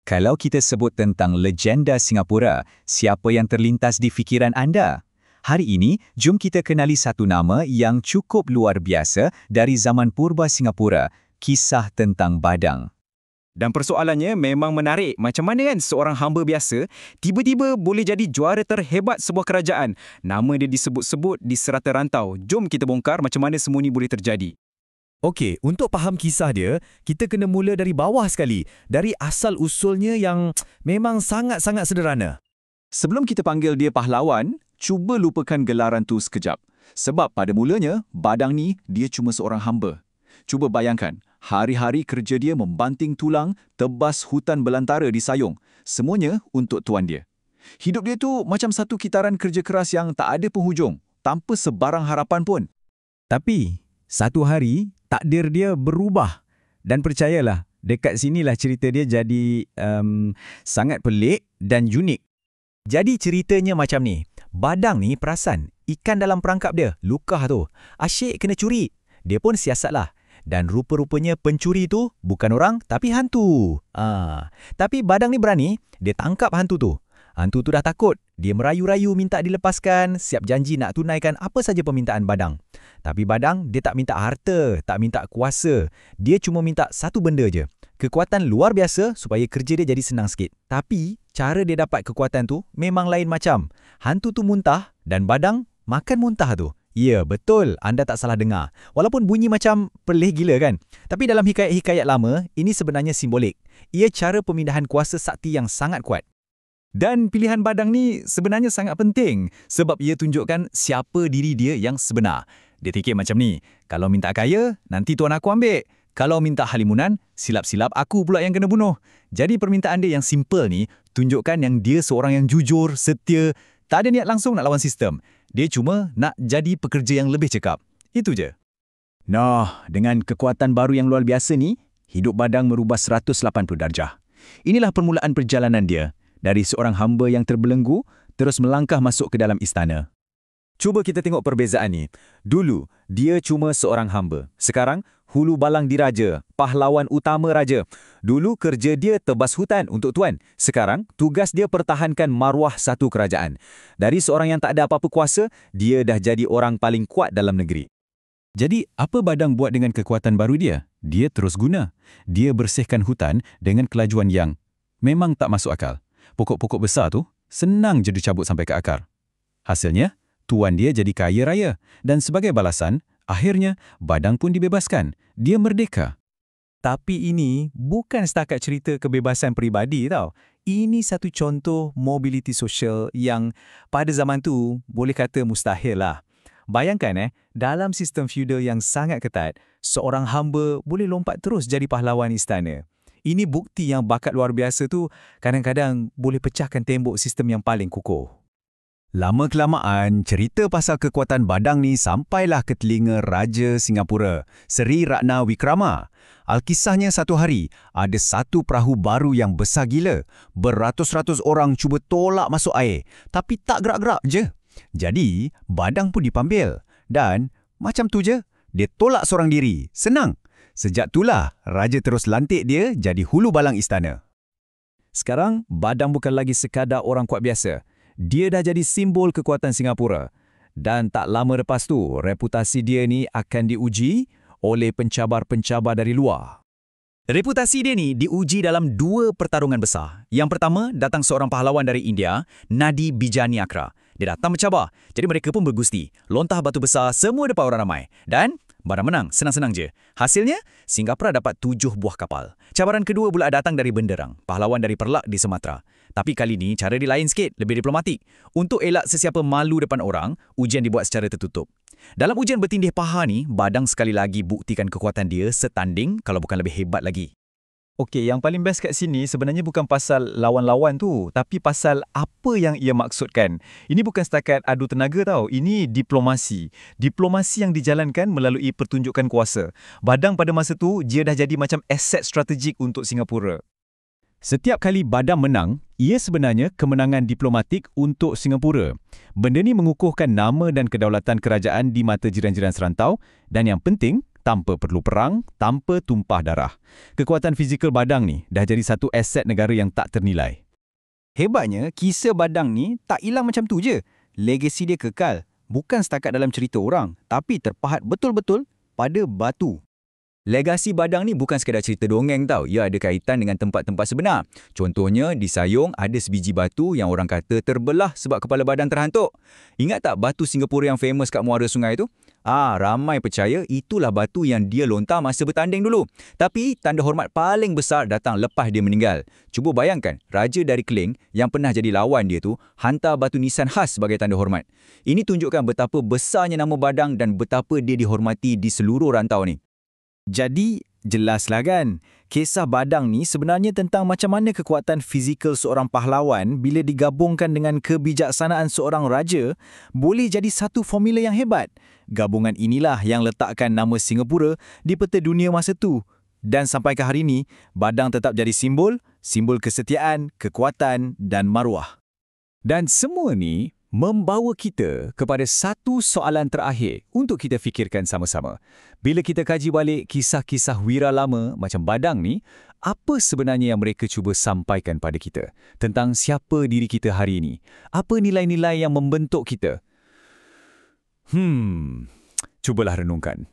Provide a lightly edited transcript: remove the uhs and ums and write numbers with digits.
Kalau kita sebut tentang legenda Singapura, siapa yang terlintas di fikiran anda? Hari ini, jom kita kenali satu nama yang cukup luar biasa dari zaman purba Singapura, kisah tentang Badang. Dan persoalannya memang menarik. Macam mana kan seorang hamba biasa tiba-tiba boleh jadi juara terhebat sebuah kerajaan. Nama dia disebut-sebut di serata rantau. Jom kita bongkar macam mana semua ni boleh terjadi. Okey, untuk faham kisah dia, kita kena mula dari bawah sekali. Dari asal-usulnya yang memang sangat-sangat sederhana. Sebelum kita panggil dia pahlawan, cuba lupakan gelaran tu sekejap. Sebab pada mulanya, Badang ni dia cuma seorang hamba. Cuba bayangkan, hari-hari kerja dia membanting tulang, tebas hutan belantara di Sayong. Semuanya untuk tuan dia. Hidup dia tu macam satu kitaran kerja keras yang tak ada penghujung, tanpa sebarang harapan pun. Tapi, satu hari, takdir dia berubah. Dan percayalah, dekat sinilah cerita dia jadi sangat pelik dan unik. Jadi ceritanya macam ni. Badang ni perasan, ikan dalam perangkap dia, Lukah tu, asyik kena curi. Dia pun siasatlah. Dan rupa-rupanya pencuri tu bukan orang tapi hantu. Tapi Badang ni berani, dia tangkap hantu tu. Hantu tu dah takut. Dia merayu-rayu minta dilepaskan, siap janji nak tunaikan apa saja permintaan Badang. Tapi Badang, dia tak minta harta, tak minta kuasa. Dia cuma minta satu benda je. Kekuatan luar biasa supaya kerja dia jadi senang sikit. Tapi, cara dia dapat kekuatan tu memang lain macam. Hantu tu muntah dan Badang makan muntah tu. Ya, betul. Anda tak salah dengar. Walaupun bunyi macam perleh gila kan? Tapi dalam hikayat-hikayat lama, ini sebenarnya simbolik. Ia cara pemindahan kuasa sakti yang sangat kuat. Dan pilihan Badang ni sebenarnya sangat penting sebab ia tunjukkan siapa diri dia yang sebenar. Dia fikir macam ni, kalau minta kaya, nanti tuan aku ambil. Kalau minta halimunan, silap-silap aku pula yang kena bunuh. Jadi permintaan dia yang simple ni tunjukkan yang dia seorang yang jujur, setia, tak ada niat langsung nak lawan sistem. Dia cuma nak jadi pekerja yang lebih cekap. Itu je. Nah, dengan kekuatan baru yang luar biasa ni, hidup Badang merubah 180 darjah. Inilah permulaan perjalanan dia. Dari seorang hamba yang terbelenggu, terus melangkah masuk ke dalam istana. Cuba kita tengok perbezaan ni. Dulu, dia cuma seorang hamba. Sekarang, hulu balang diraja, pahlawan utama raja. Dulu kerja dia tebas hutan untuk tuan. Sekarang, tugas dia pertahankan maruah satu kerajaan. Dari seorang yang tak ada apa-apa kuasa, dia dah jadi orang paling kuat dalam negeri. Jadi, apa Badang buat dengan kekuatan baru dia? Dia terus guna. Dia bersihkan hutan dengan kelajuan yang memang tak masuk akal. Pokok-pokok besar tu senang je dicabut sampai ke akar. Hasilnya, tuan dia jadi kaya raya. Dan sebagai balasan, akhirnya Badang pun dibebaskan. Dia merdeka. Tapi ini bukan setakat cerita kebebasan peribadi tau. Ini satu contoh mobiliti sosial yang pada zaman tu boleh kata mustahil lah. Bayangkan dalam sistem feudal yang sangat ketat, seorang hamba boleh lompat terus jadi pahlawan istana. Ini bukti yang bakat luar biasa tu kadang-kadang boleh pecahkan tembok sistem yang paling kukuh. Lama-kelamaan, cerita pasal kekuatan Badang ni sampailah ke telinga Raja Singapura, Seri Ratna Wikrama. Alkisahnya satu hari, ada satu perahu baru yang besar gila. Beratus-ratus orang cuba tolak masuk air, tapi tak gerak-gerak je. Jadi, Badang pun dipanggil. Dan, macam tu je, dia tolak seorang diri. Senang. Sejak itulah, Raja terus lantik dia jadi hulu balang istana. Sekarang, Badang bukan lagi sekadar orang kuat biasa. Dia dah jadi simbol kekuatan Singapura. Dan tak lama lepas tu, reputasi dia ni akan diuji oleh pencabar-pencabar dari luar. Reputasi dia ni diuji dalam dua pertarungan besar. Yang pertama, datang seorang pahlawan dari India, Nadi Bijaniakra. Dia datang mencabar. Jadi mereka pun bergusti. Lontah batu besar, semua depan orang ramai. Dan Badang menang, senang-senang je. Hasilnya, Singapura dapat 7 buah kapal. Cabaran kedua pula datang dari Benderang, pahlawan dari Perlak di Sumatera. Tapi kali ni, cara dia lain sikit, lebih diplomatik. Untuk elak sesiapa malu depan orang, ujian dibuat secara tertutup. Dalam ujian bertindih paha ni, Badang sekali lagi buktikan kekuatan dia setanding kalau bukan lebih hebat lagi. Okey, yang paling best kat sini sebenarnya bukan pasal lawan-lawan tu, tapi pasal apa yang ia maksudkan. Ini bukan setakat adu tenaga tau, ini diplomasi. Diplomasi yang dijalankan melalui pertunjukan kuasa. Badang pada masa tu, dia dah jadi macam aset strategik untuk Singapura. Setiap kali Badang menang, ia sebenarnya kemenangan diplomatik untuk Singapura. Benda ni mengukuhkan nama dan kedaulatan kerajaan di mata jiran-jiran serantau dan yang penting, tanpa perlu perang, tanpa tumpah darah. Kekuatan fizikal Badang ni dah jadi satu aset negara yang tak ternilai. Hebatnya, kisah Badang ni tak hilang macam tu je. Legasi dia kekal. Bukan setakat dalam cerita orang, tapi terpahat betul-betul pada batu. Legasi Badang ni bukan sekadar cerita dongeng tau. Ia ada kaitan dengan tempat-tempat sebenar. Contohnya, di Sayong ada sebiji batu yang orang kata terbelah sebab kepala Badang terhantuk. Ingat tak batu Singapura yang famous kat muara sungai tu? Ramai percaya itulah batu yang dia lontar masa bertanding dulu. Tapi tanda hormat paling besar datang lepas dia meninggal. Cuba bayangkan, Raja dari Kling yang pernah jadi lawan dia tu hantar batu nisan khas sebagai tanda hormat. Ini tunjukkan betapa besarnya nama Badang dan betapa dia dihormati di seluruh rantau ni. Jadi, jelaslah kan, kisah Badang ni sebenarnya tentang macam mana kekuatan fizikal seorang pahlawan bila digabungkan dengan kebijaksanaan seorang raja boleh jadi satu formula yang hebat. Gabungan inilah yang letakkan nama Singapura di peta dunia masa tu. Dan sampai ke hari ini, Badang tetap jadi simbol kesetiaan, kekuatan dan maruah. Dan semua ni membawa kita kepada satu soalan terakhir untuk kita fikirkan sama-sama. Bila kita kaji balik kisah-kisah wira lama macam Badang ni, apa sebenarnya yang mereka cuba sampaikan pada kita tentang siapa diri kita hari ini? Apa nilai-nilai yang membentuk kita? Cubalah renungkan.